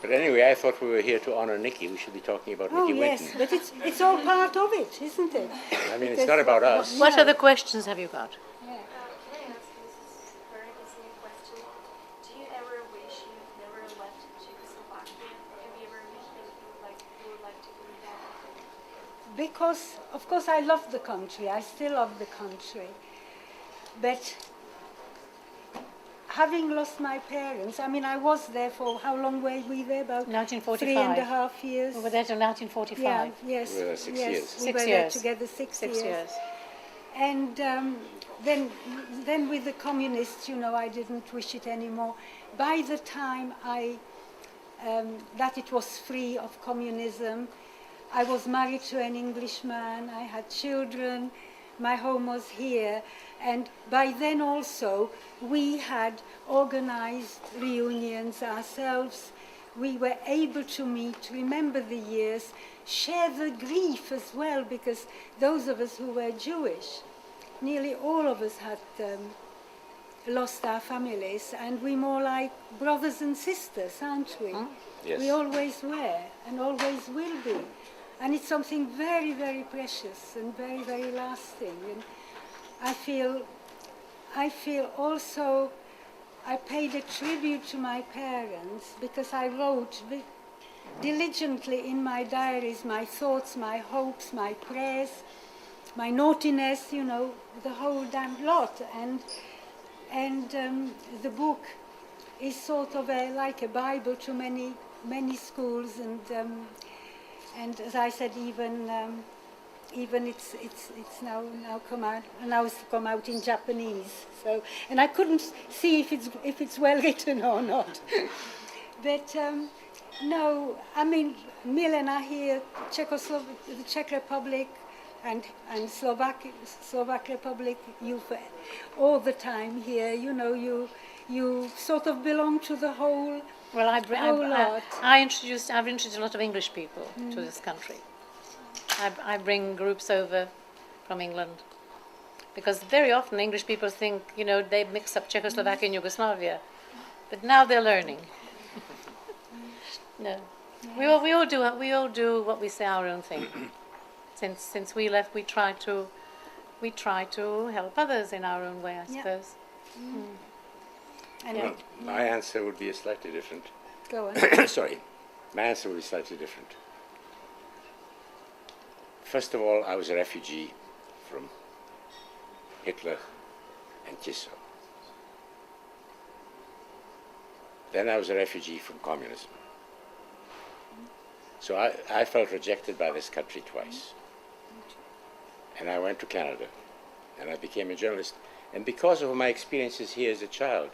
But anyway, I thought we were here to honor Nicky. We should be talking about Oh, Nicky yes, Winton. but it's all part of it, isn't it? I mean, it's not about us. What other questions have you got? Can I ask you, this is Vera+Gissing a question? Do you ever wish you never left Czechoslovakia? Have you ever wished that you would like to go back? Because, of course, I love the country. I still love the country. But having lost my parents, I mean, I was there for, how long were we there? About 1945. 3.5 years. We were there till 1945. Yeah, yes. We were there 6 yes, years. We 6 were there years. together 6 6 years. And then with the communists, you know, I didn't wish it anymore. By the time that it was free of communism, I was married to an Englishman, I had children, my home was here, and by then also we had organized reunions ourselves. We were able to meet, remember the years, share the grief as well, because those of us who were Jewish, nearly all of us had lost our families, and we're more like brothers and sisters, aren't we? Yes. We always were and always will be. And it's something very, very precious and very, very lasting. And I feel also I paid a tribute to my parents because I wrote diligently in my diaries my thoughts, my hopes, my prayers, my naughtiness, you know, the whole damn lot. And the book is sort of like a Bible to many schools, and as I said, even it's now it's come out in Japanese. So, and I couldn't see if it's well written or not. But no, I mean, Milena here, the Czech Republic, and Slovak Republic, you've all the time here. You know, you sort of belong to the whole. Well, I've introduced a lot of English people to this country. I bring groups over from England because very often English people think, you know, they mix up Czechoslovakia and Yugoslavia, but now they're learning. No, we all do what we say our own thing. Since we left, we try to help others in our own way, I suppose. And Well, my answer would be slightly different. go on. Sorry. My answer would be slightly different. First of all, I was a refugee from Hitler and Tissot. Then I was a refugee from communism. So I felt rejected by this country twice. And I went to Canada, and I became a journalist. And because of my experiences here as a child,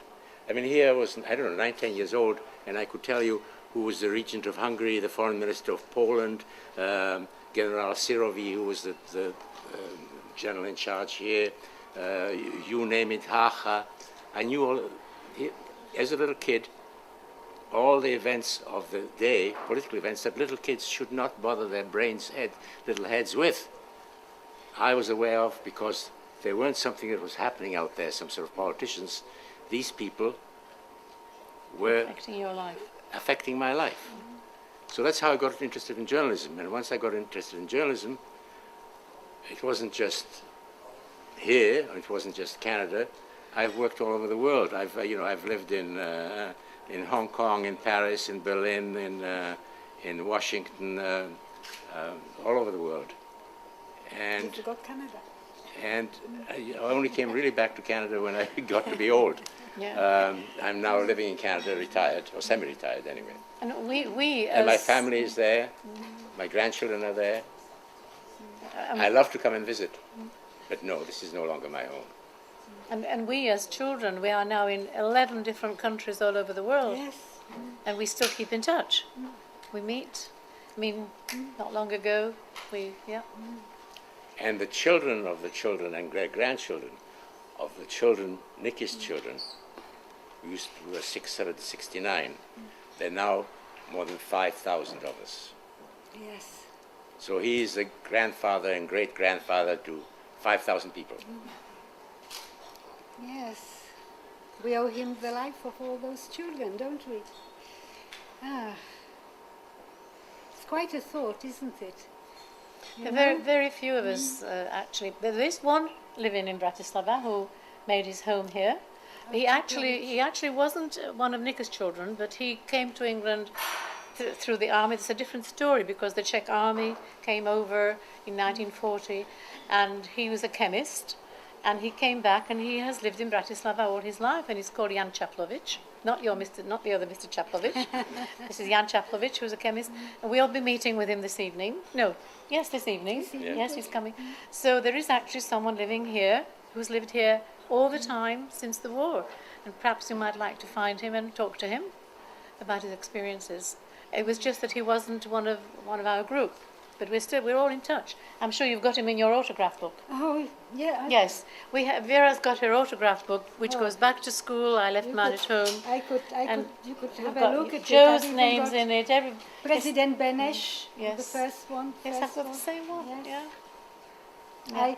I mean, here I was, I don't know, 9, 10 years old, and I could tell you who was the regent of Hungary, the foreign minister of Poland, General Sirovi, who was the general in charge here, you name it, Hacha. I knew all, as a little kid, all the events of the day, political events that little kids should not bother their little heads with. I was aware of because there weren't something that was happening out there, some sort of politicians. These people were Affecting your life. affecting my life. So that's how I got interested in journalism. And once I got interested in journalism, it wasn't just here, it wasn't just Canada. I've worked all over the world. I've lived in Hong Kong, in Paris, in Berlin, in Washington, all over the world. And You forgot Canada. And I only came really back to Canada when I got to be old. Yeah. I'm now living in Canada, retired, or semi-retired anyway. And we And my as family is there. My grandchildren are there. I love to come and visit. But no, this is no longer my home. and we as children, we are now in 11 different countries all over the world. Yes. And we still keep in touch. We meet. I mean, not long ago, And the children of the children and great-grandchildren of the children, Nicky's children, we were 669. There are now more than 5,000 of us. Yes. So he is the grandfather and great-grandfather to 5,000 people. Yes. We owe him the life of all those children, don't we? Ah, it's quite a thought, isn't it? You Very, know? very few of us actually. There is one living in Bratislava who made his home here. He actually wasn't one of Nicker's children, but he came to England through the army. It's a different story because the Czech army came over in 1940, and he was a chemist, and he came back, and he has lived in Bratislava all his life, and he's called Jan Čaplovič, not the other Mr. Čaplovič. This is Jan Čaplovič, who's a chemist, and we'll be meeting with him this evening. No, yes, this evening. Yeah. Yes, he's coming. So there is actually someone living here who's lived here all the time since the war, and perhaps you might like to find him and talk to him about his experiences. It was just that he wasn't one of our group, but we're all in touch. I'm sure you've got him in your autograph book. Oh, yeah. Yes, Vera's got her autograph book, which goes back to school. I left mine at home. You could We've have a got look at Joe's it. I've even names got in it. President Benes, Yes. the first one. Yes, first I've got one. the same one. Yes. Yeah.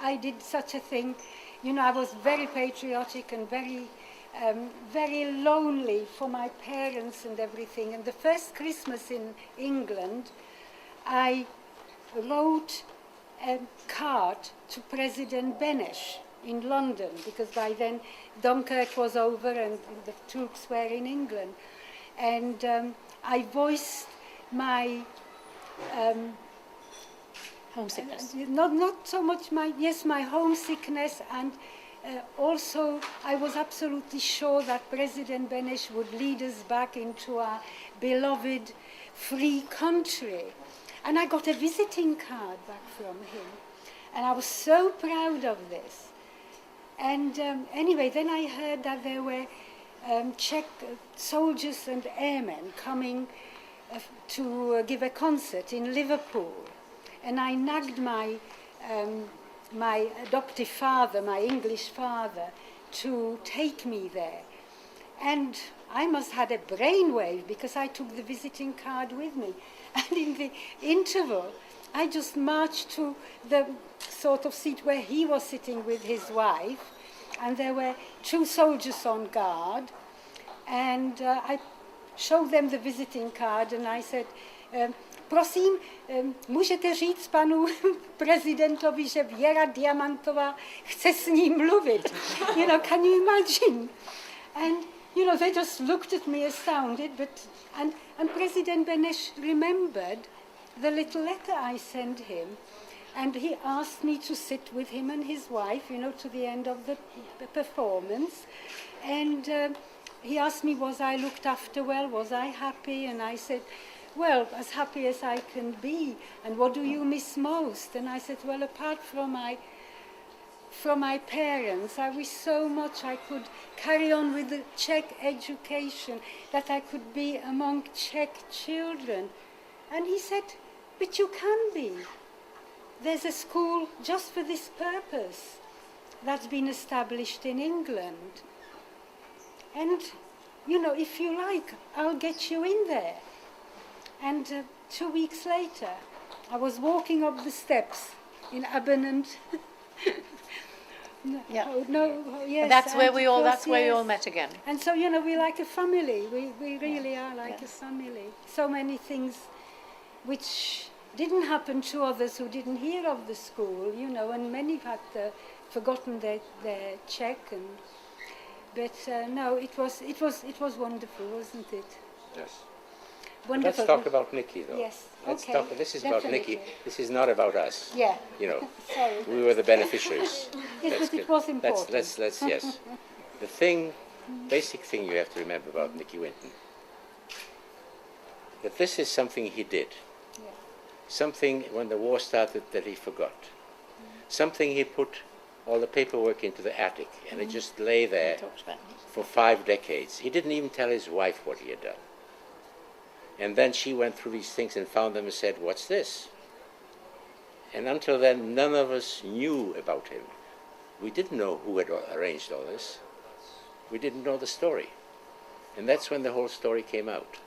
I did such a thing. You know, I was very patriotic and very lonely for my parents and everything. And the first Christmas in England, I wrote a card to President Benes in London, because by then Dunkirk was over and the troops were in England. And I voiced my Homesickness. not so much my homesickness, and also I was absolutely sure that President Benes would lead us back into our beloved free country. And I got a visiting card back from him, and I was so proud of this. And anyway, then I heard that there were Czech soldiers and airmen coming to give a concert in Liverpool. And I nagged my adoptive father, my English father, to take me there. And I must have had a brainwave, because I took the visiting card with me. And in the interval, I just marched to the sort of seat where he was sitting with his wife, and there were 2 soldiers on guard. And I showed them the visiting card, and I said, prosím, můžete říct panu prezidentovi, že Věra Diamantová chce s ním mluvit. You know, can you imagine? And, you know, they just looked at me astounded, and President Benes remembered the little letter I sent him, and he asked me to sit with him and his wife, you know, to the end of the performance. And he asked me, was I looked after well, was I happy? And I said, well, as happy as I can be. And what do you miss most? And I said, well, apart from my parents, I wish so much I could carry on with the Czech education, that I could be among Czech children. And he said, but you can be. There's a school just for this purpose that's been established in England. And, you know, if you like, I'll get you in there. And 2 weeks later, I was walking up the steps in Abernant. Yeah. Yes. That's where we all. course, That's where we all yes. met again. And so, you know, we're like a family. We really are like Yes. a family. So many things which didn't happen to others who didn't hear of the school, you know, and many had forgotten their Czech. But no, it was wonderful, wasn't it? Yes. Wonderful. Let's talk about Nikki, though. Yes. Let's okay. talk. This is about Definitely. Nikki. This is not about us. Yeah. You know, Sorry. we were the beneficiaries. Yes, That's but it good. was important. Let's yes. Basic thing you have to remember about Nicky Winton, that this is something he did. Yeah. Something when the war started that he forgot. Something he put all the paperwork into the attic, and it just lay there Talked about. for 5 decades. He didn't even tell his wife what he had done. And then she went through these things and found them and said, what's this? And until then, none of us knew about him. We didn't know who had arranged all this. We didn't know the story. And that's when the whole story came out.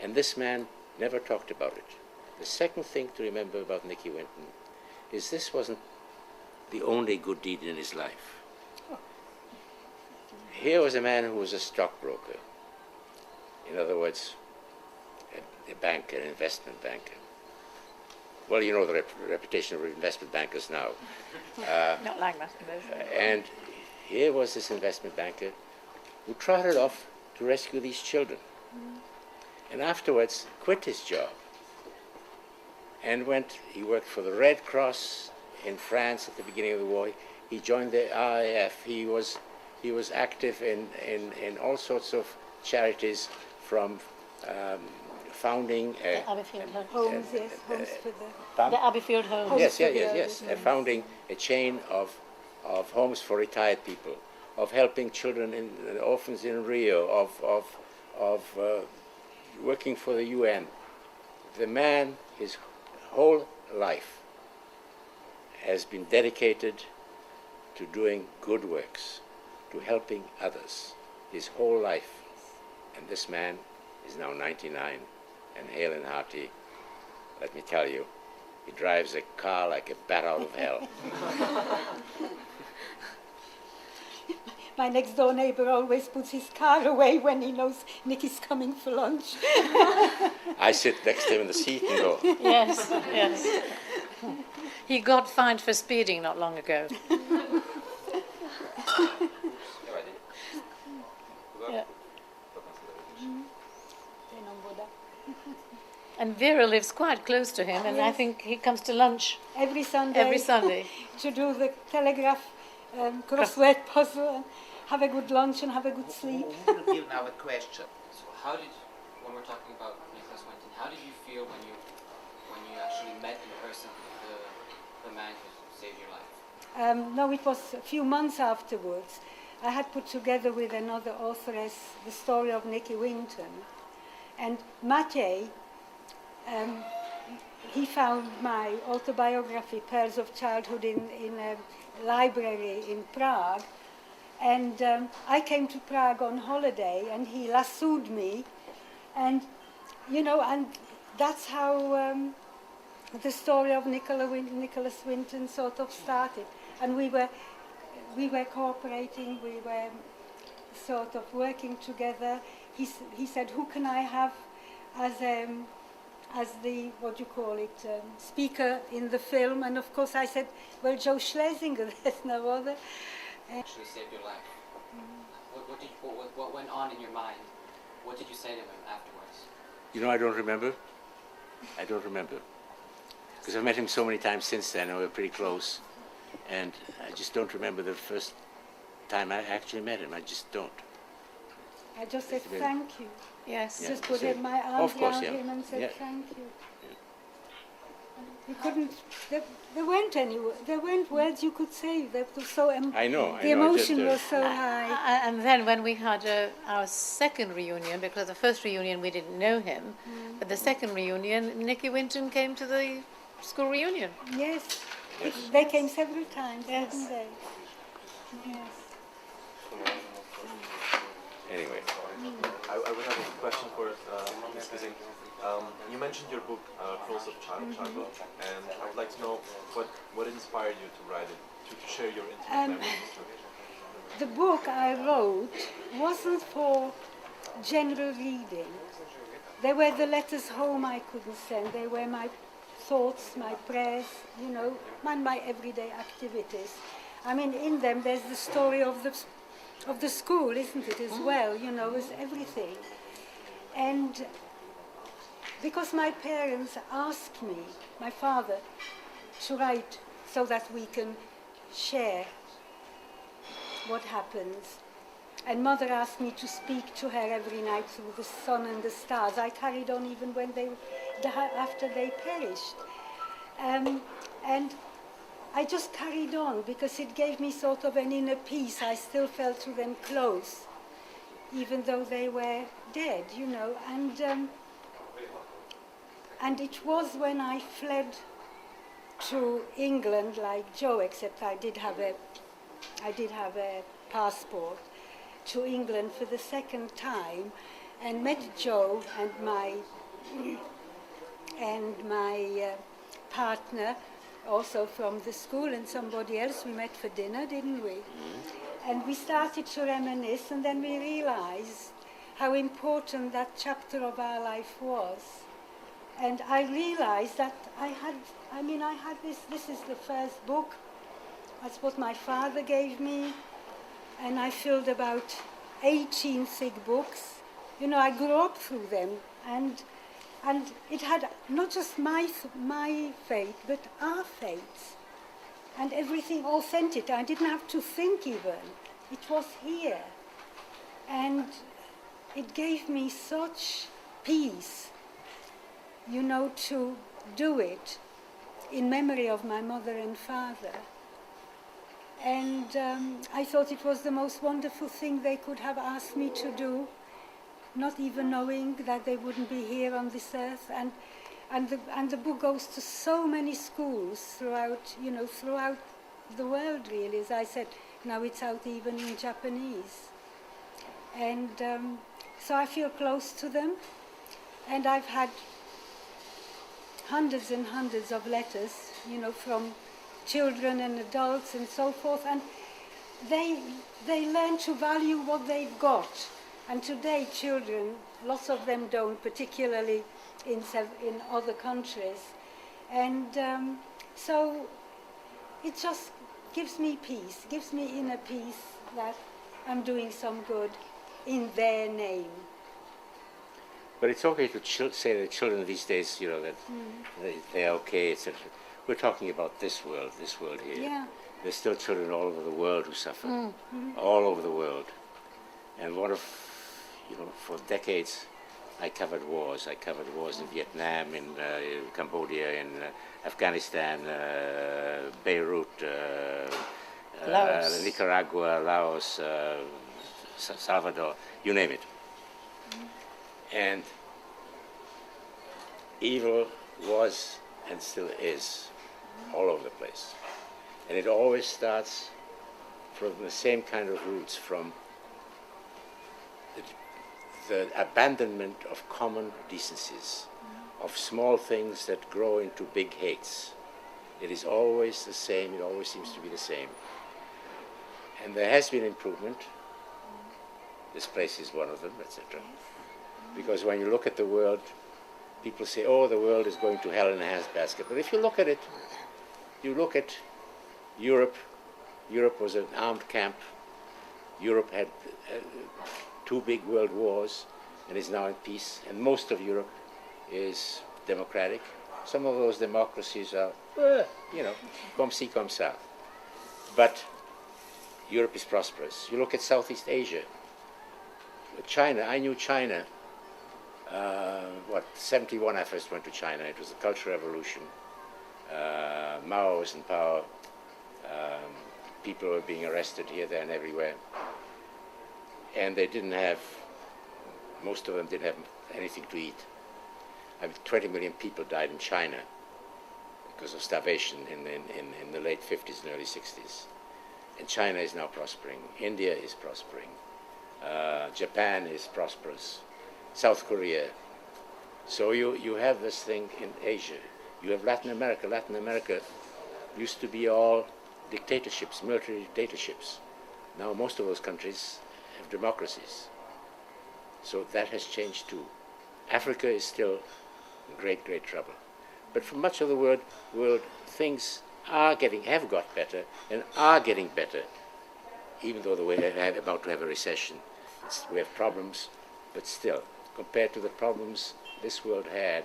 And this man never talked about it. The second thing to remember about Nicky Winton is this wasn't the only good deed in his life. Here was a man who was a stockbroker. In other words, a banker, an investment banker. Well, you know the reputation of investment bankers now. Not like that. And here was this investment banker who trotted off to rescue these children. And afterwards quit his job and he worked for the Red Cross in France at the beginning of the war. He joined the RAF. He was active in all sorts of charities, from founding The Abbeyfield Home. Homes, yes, homes for the... The Abbeyfield Home. Yes. Founding a chain of homes for retired people, of helping children in orphans in Rio, of working for the UN. The man, his whole life has been dedicated to doing good works, to helping others, his whole life. And this man is now 99 and hale and hearty. Let me tell you, he drives a car like a bat out of hell. My next door neighbor always puts his car away when he knows Nicky's coming for lunch. I sit next to him in the seat and go, Yes. He got fined for speeding not long ago. Yeah. And Vera lives quite close to him, and I Yes. think he comes to lunch Every Sunday. every Sunday. To do the telegraph crossword puzzle and have a good lunch and have a good sleep. We will give now a question. So how did, when we're talking about Nicholas Winton, how did you feel when you actually met in person the man who saved your life? No, it was a few months afterwards. I had put together with another authoress the story of Nicky Winton. And Maciej, he found my autobiography, Pearls of Childhood, in a library in Prague. And I came to Prague on holiday, and he lassoed me. And, you know, and that's how the story of Nicholas Winton sort of started. And we were cooperating, we were sort of working together. He said, who can I have as the, what do you call it, speaker in the film? And of course I said, well, Joe Schlesinger, there's no other. Actually saved your life. What went on in your mind? What did you say to him afterwards? you know, I don't remember. I don't remember. Because I've met him so many times since then, and we're pretty close. And I just don't remember the first time I actually met him. I just don't. I just said thank you. Yes. Yeah. Just put so- my arms of course, around yeah. him and said Yeah. thank you. You couldn't. There weren't any. There weren't words you could say. They were so. I know. The emotion just, was so high. And then when we had our second reunion, because the first reunion we didn't know him, but the second reunion, Nicky Winton came to the school reunion. Yes. Yes. They came several times, Yes. didn't they? Yes. Anyway, I would have a question for Ms. Gissing. You mentioned your book, Pearls of Childhood, and I would like to know what inspired you to write it, to share your intimate memories. The book I wrote wasn't for general reading. They were the letters home I couldn't send. They were my thoughts, my prayers, you know, my everyday activities. I mean, in them there's the story of the school, isn't it, as well, you know, as everything. And because my parents asked me, my father, to write so that we can share what happens. And mother asked me to speak to her every night through the sun and the stars. I carried on even when after they perished. And I just carried on because it gave me sort of an inner peace. I still felt to them close, even though they were dead, you know. And it was when I fled to England like Joe, except I did have a passport, to England for the second time, and met Joe and my partner, also from the school, and somebody else. We met for dinner, didn't we? And we started to reminisce, and then we realized how important that chapter of our life was. And I realized that I had this is the first book. That's what my father gave me. And I filled about 18 thick books. You know, I grew up through them. And it had not just my fate, but our fates. And everything authentic. I didn't have to think even. It was here. And it gave me such peace, you know, to do it in memory of my mother and father. And I thought it was the most wonderful thing they could have asked me to do, not even knowing that they wouldn't be here on this earth. And the book goes to so many schools throughout the world, really. As I said, now it's out even in Japanese. And so I feel close to them. And I've had hundreds and hundreds of letters, you know, from children and adults and so forth. And they learn to value what they've got. And today children, lots of them don't, particularly in other countries. And so it just gives me peace, gives me inner peace that I'm doing some good in their name. But it's okay to say that children these days, you know, that they're okay, etc. We're talking about this world here. Yeah. There's still children all over the world who suffer, all over the world. And for decades, I covered wars. I covered wars in Vietnam, in Cambodia, in Afghanistan, Beirut, Nicaragua, Laos, Salvador, you name it. And evil was and still is all over the place. And it always starts from the same kind of roots, from the abandonment of common decencies, of small things that grow into big hates. It is always the same, it always seems to be the same. And there has been improvement. This place is one of them, etc. Because when you look at the world, people say, oh, the world is going to hell in a handbasket. But if you look at it, you look at Europe. Europe was an armed camp. Europe had two big world wars and is now in peace. And most of Europe is democratic. Some of those democracies are, comme ci, comme ça. But Europe is prosperous. You look at Southeast Asia. China, I knew China. 71 I first went to China. It was the Cultural Revolution. Mao was in power. People were being arrested here, there, and everywhere. And they didn't have, most of them didn't have anything to eat. 20 million people died in China because of starvation in the late 50s and early 60s. And China is now prospering. India is prospering. Japan is prosperous. South Korea. So you have this thing in Asia. You have Latin America. Latin America used to be all dictatorships, military dictatorships. Now most of those countries have democracies. So that has changed too. Africa is still in great, great trouble. But for much of the world things have got better and are getting better, even though we're about to have a recession. We have problems, but still, compared to the problems this world had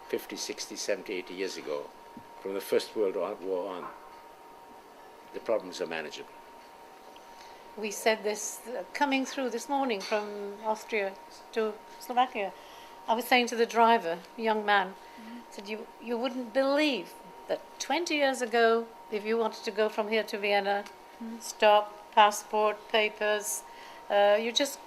50, 60, 70, 80 years ago, from the First World War on, the problems are manageable. We said this coming through this morning from Austria to Slovakia. I was saying to the driver, a young man, said, you wouldn't believe that 20 years ago, if you wanted to go from here to Vienna, stop, passport, papers, you just,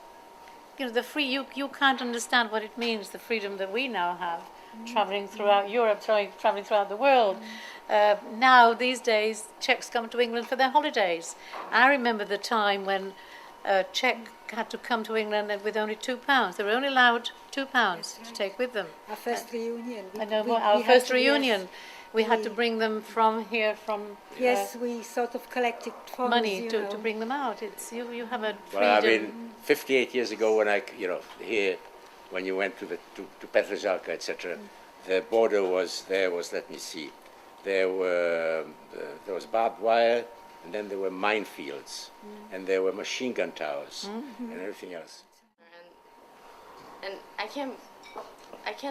the free, you can't understand what it means, the freedom that we now have, traveling throughout Europe, traveling throughout the world. Now, these days, Czechs come to England for their holidays. I remember the time when a Czech had to come to England with only £2. They were only allowed £2 to take with them. Our first reunion. Our first reunion. We had to bring them from here, Yes, we sort of collected funds, money to bring them out. It's you have a freedom. Well, I mean, 58 years ago when here, when you went to Petržalka, etc., the border was, let me see, there was barbed wire, and then there were minefields, and there were machine gun towers, and everything else. And I can't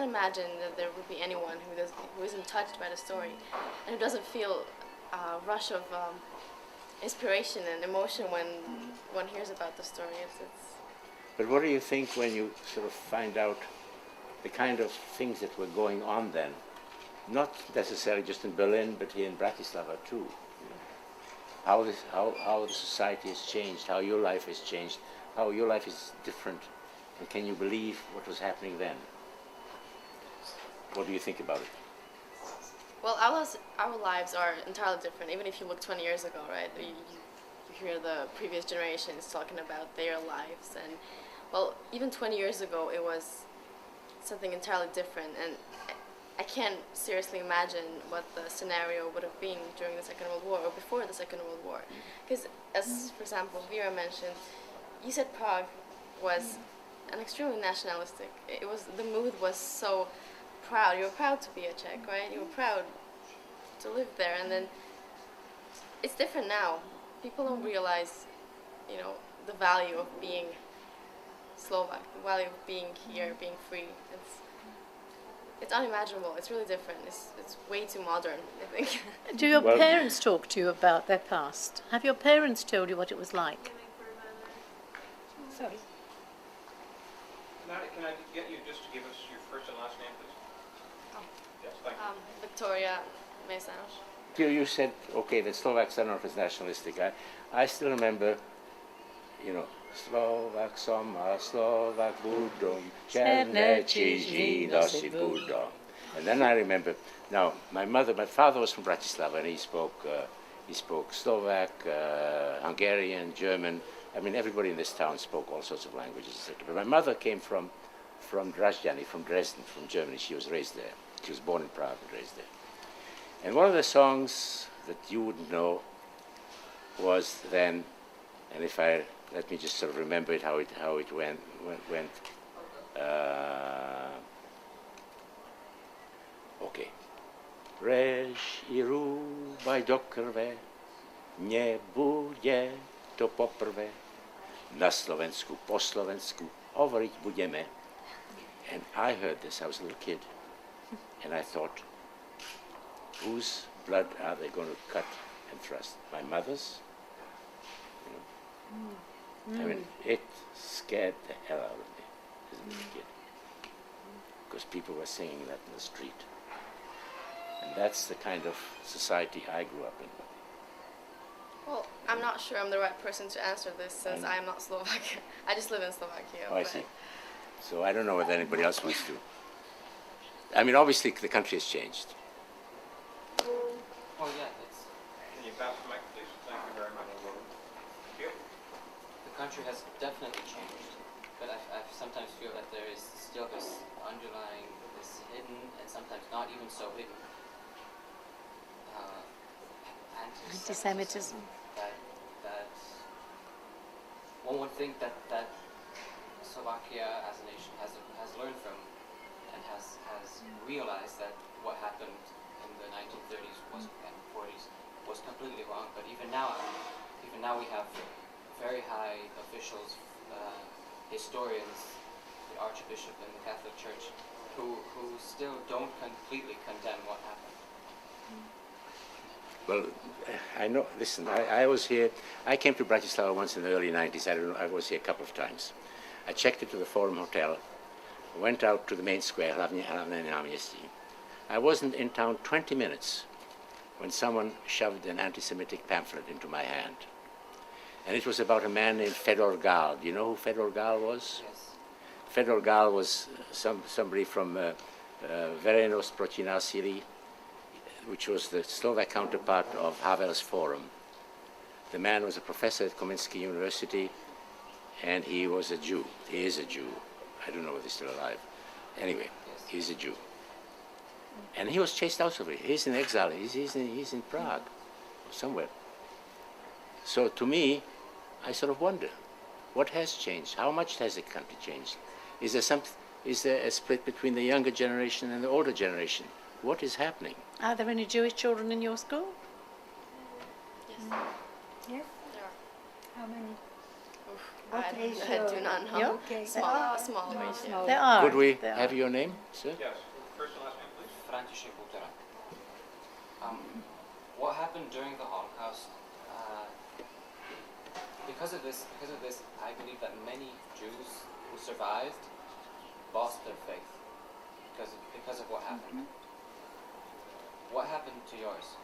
imagine that there would be anyone who isn't touched by the story and who doesn't feel a rush of inspiration and emotion when one hears about the story. But what do you think when you sort of find out the kind of things that were going on then? Not necessarily just in Berlin, but here in Bratislava too. How the society has changed, how your life has changed, how your life is different. And can you believe what was happening then? What do you think about it? Well, our lives are entirely different, even if you look 20 years ago, right? You hear the previous generations talking about their lives, and well, even 20 years ago, it was something entirely different, and I can't seriously imagine what the scenario would have been during the Second World War or before the Second World War. Because, as for example, Vera mentioned, you said Prague was an extremely nationalistic. The mood was so proud. You were proud to be a Czech, right? You were proud to live there, and then it's different now. People don't realize, the value of being Slovak, the value of being here, being free. It's unimaginable. It's really different. It's way too modern, I think. Do your parents talk to you about their past? Have your parents told you what it was like? Sorry. Nadia, can I get you just to give us your first and last name, please? Oh. Yes, thank you. Victoria Mesanos. You said, okay, the Slovaks are not as nationalistic. I still remember, Slovak som a Slovak budom, černe čiží nosi budom. And then I remember, now my father was from Bratislava, and he spoke Slovak, Hungarian, German. I mean, everybody in this town spoke all sorts of languages, etc. But my mother came from Drazhany, from Dresden, from Germany. She was raised there. She was born in Prague and raised there. And one of the songs that you wouldn't know was then, and let me just sort of remember it, how it went. Okay. Rež I rúbaj do krve, nebude to poprvé. Na Slovensku, po Slovensku, hovoriť budeme. And I heard this, I was a little kid, and I thought, whose blood are they going to cut and thrust? My mother's? I mean, it scared the hell out of me as a little kid. Because people were singing that in the street. And that's the kind of society I grew up in. Well, I'm not sure I'm the right person to answer this since I am not Slovak. I just live in Slovakia. Oh, I see. So I don't know whether anybody else wants to. I mean, obviously the country has changed. Oh yeah, Can you pass the mic, please? Thank you very much. Thank you. the country has definitely changed, but I sometimes feel that there is still this underlying, this hidden, and sometimes not even so hidden, anti-Semitism. That one would think that Slovakia as a nation has learned from and has realized that what happened in the 1930s and 40s was completely wrong. But even now we have very high officials, historians, the Archbishop and the Catholic Church, who still don't completely condemn what happened. Well, I know, listen, I was here, I came to Bratislava once in the early 90s, I was here a couple of times. I checked into the Forum Hotel, went out to the main square, Hlavné náměstí. I wasn't in town 20 minutes when someone shoved an anti-Semitic pamphlet into my hand. And it was about a man named Fedor Gal. Do you know who Fedor Gal was? Yes. Fedor Gal was somebody from Verenost proti násilí, which was the Slovak counterpart of Havel's Forum. The man was a professor at Komenský University, and he was a Jew. He is a Jew. I don't know whether he's still alive. Anyway, he's a Jew. And he was chased out of it. He's in exile. He's in Prague, somewhere. So to me, I sort of wonder, what has changed? How much has the country changed? Is there is there a split between the younger generation and the older generation? What is happening? Are there any Jewish children in your school? Yes. Yes? There are. How many? I ratio? do not know. Yeah. Okay. Small ratio. There are. Could we there have are. your name, sir? Yes, first and last name, please. František Buterak. What happened during the Holocaust? Because of this, I believe that many Jews who survived lost their faith because of what happened. What happened to yours?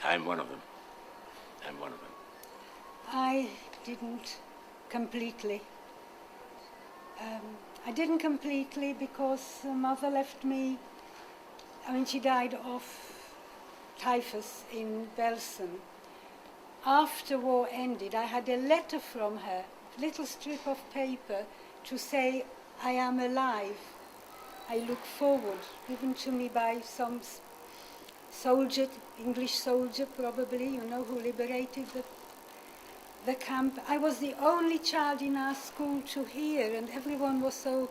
I'm one of them. I'm one of them. I didn't completely. I didn't completely because mother left me. I mean, she died of typhus in Belsen. After war ended, I had a letter from her, little strip of paper, to say, I am alive. I look forward, given to me by some soldier, English soldier probably, who liberated the camp. I was the only child in our school to hear, and everyone was so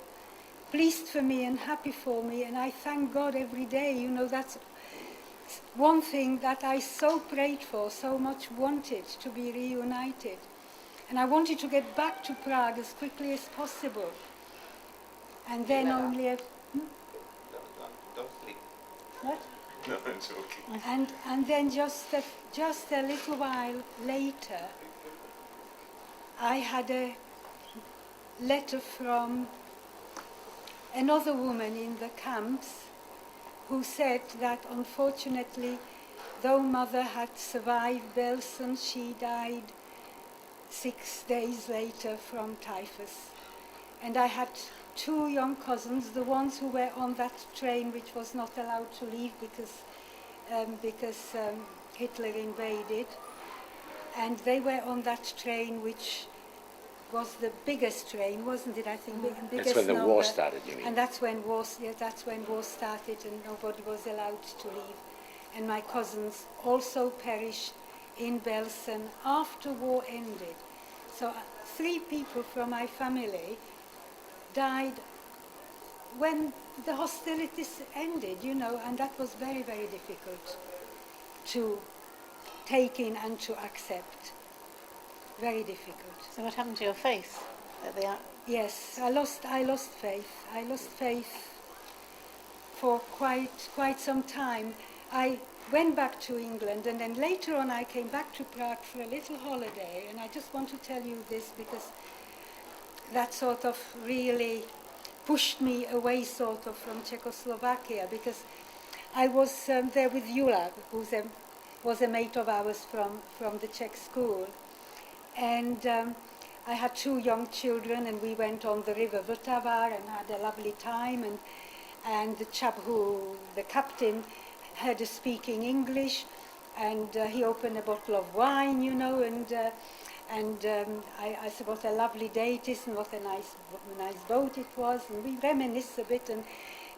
pleased for me and happy for me, and I thank God every day. That's one thing that I so prayed for, so much wanted to be reunited. And I wanted to get back to Prague as quickly as possible. And then only a... Don't sleep. What? No, it's okay. And then just a little while later, I had a letter from another woman in the camps who said that unfortunately, though mother had survived Belsen, she died 6 days later from typhus. And I had 2 young cousins, the ones who were on that train which was not allowed to leave because Hitler invaded. And they were on that train which was the biggest train, wasn't it? I think biggest That's when the number. war started, you mean? And that's when war started, and nobody was allowed to leave. And my cousins also perished in Belsen after war ended. So 3 people from my family died when the hostilities ended, and that was very, very difficult to take in and to accept. Very difficult. So what happened to your faith? Yes, I lost faith. I lost faith for quite some time. I went back to England, and then later on I came back to Prague for a little holiday, and I just want to tell you this because that sort of really pushed me away sort of from Czechoslovakia, because I was there with Jula, who was a mate of ours from the Czech school. And I had 2 young children, and we went on the river Vltava and had a lovely time. And the captain, heard us speaking English, and he opened a bottle of wine, and I said, what a lovely day it is, and what a nice boat it was, and we reminisced a bit. And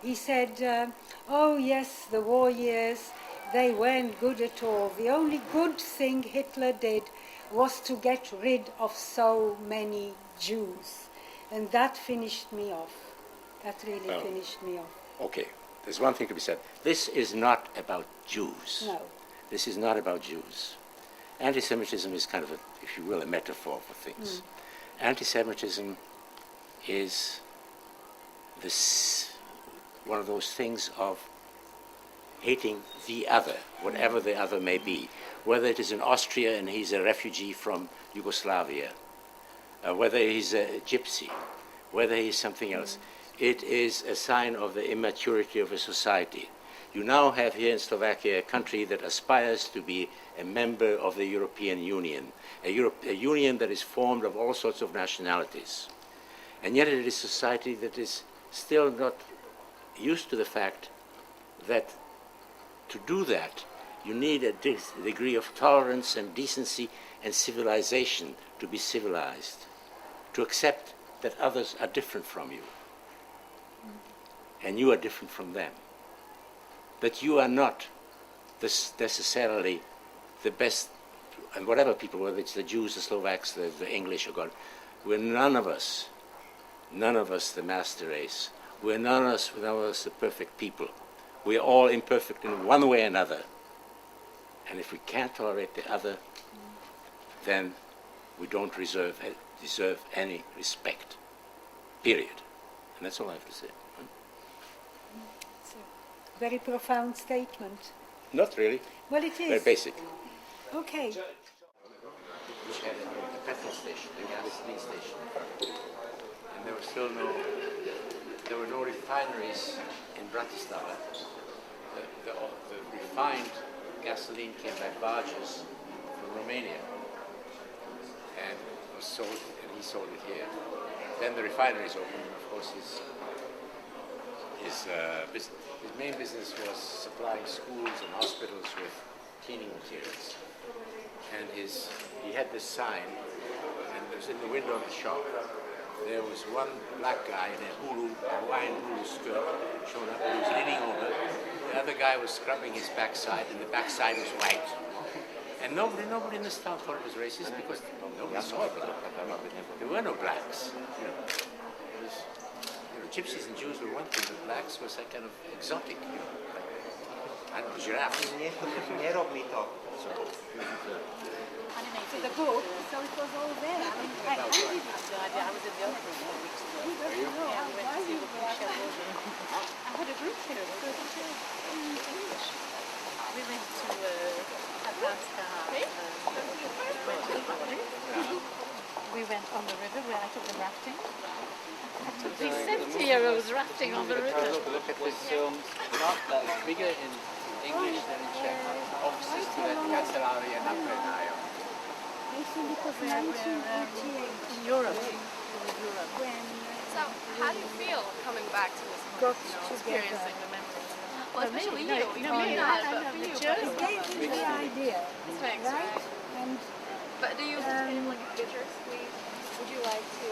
he said, oh yes, the war years, they weren't good at all. The only good thing Hitler did was to get rid of so many Jews. And that finished me off. That really finished me off. Okay, there's one thing to be said. This is not about Jews. No. This is not about Jews. Anti-Semitism is kind of, if you will, a metaphor for things. Anti-Semitism is one of those things of hating the other, whatever the other may be, whether it is in Austria and he's a refugee from Yugoslavia, whether he's a gypsy, whether he's something else. It is a sign of the immaturity of a society. You now have here in Slovakia a country that aspires to be a member of the European Union, a union that is formed of all sorts of nationalities. And yet it is a society that is still not used to the fact that to do that, you need a degree of tolerance and decency and civilization to be civilized, to accept that others are different from you, and you are different from them, that you are not necessarily the best, and whatever people, whether it's the Jews, the Slovaks, the English, or God, none of us none of us the master race. We're none of us the perfect people. We are all imperfect in one way or another. And if we can't tolerate the other, then we don't deserve any respect. Period. And that's all I have to say. It's a very profound statement. Not really. Well, it is. Very basic. Okay. Which had a petrol station, a gasoline station. And there were no refineries in Bratislava. The refined gasoline came by barges from Romania and was sold, and he sold it here. Then the refineries opened, and of course his main business was supplying schools and hospitals with cleaning materials. And he had this sign, and it was in the window of the shop. There was one black guy in a Hawaiian hulu skirt showing up, he was leaning over. The other guy was scrubbing his backside, and the backside was white. And nobody in this town thought it was racist because nobody saw it. There were no blacks. Gypsies and Jews were one thing, but blacks was that kind of exotic. I don't know, giraffes. To the book, so it was all there. I mean, I didn't have no idea. I was in the office for weeks. I had a group here. English. We went to Alaska. We went on the river where I took them rafting. These 70-year-olds rafting on the river. Look at this film. Not that bigger in English than in Czech. Opposite to that Kancelária na Prenajo. I think it was 1948 in Europe. So, how do you feel coming back to this country, experiencing the memories? Well, especially you. It gave me the idea, Thanks, right? And But do you feel like a bittersweet? Would you like to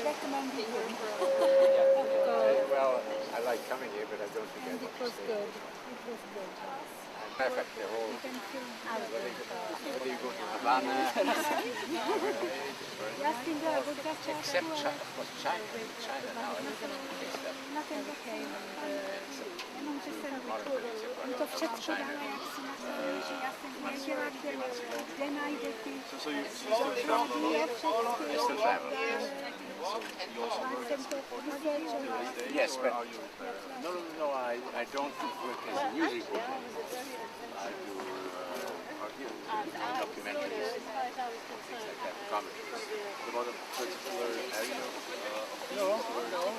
recommend it here for a Well, I like coming here, but I don't think I It want was to stay. good. It was good. Matter of fact, the whole, Whether you go to Havana, except China now, Nothing okay. Ja mam to wszystko dała, jak się nastawię, że ja sobie wiedziała, gdzie najdę yes, but no, I don't work as a music bookman. I do documentaries, things like that, commentaries. about a particular area of No, about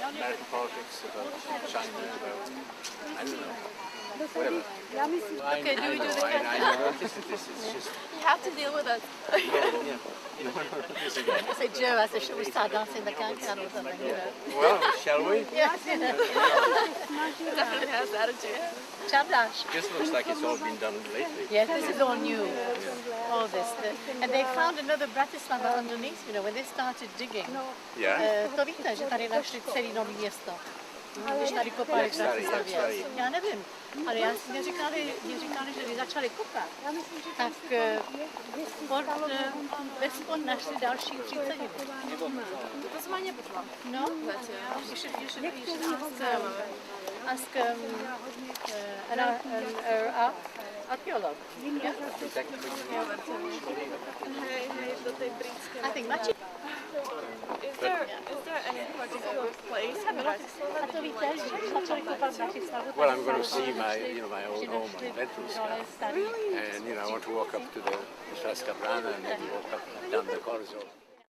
American politics, about China, about, I don't know. Whatever. Okay, I know, this is just... You have to deal with us. I say, Joe, I said, should we start dancing the can or something, you know? Well, shall we? Yes. Definitely has attitude. Chablash. This looks like it's all been done lately. Yes, this is all new. All this. And they found another Bratislava underneath, you know, when they started digging. Yeah? To víte, že tady našli celý nový město. Když tady kopali v Bratislavě. Já nevím, ale mě říkali, že když začali kopat, tak pod našli další 30. To se mě potřeba. No, you should ask an archaeologist. Yeah? I think much. Is there any particular place in Well, I'm going to see my old home on Venturska. And, I want to walk up to the Šalska brana and maybe walk up down the corridor.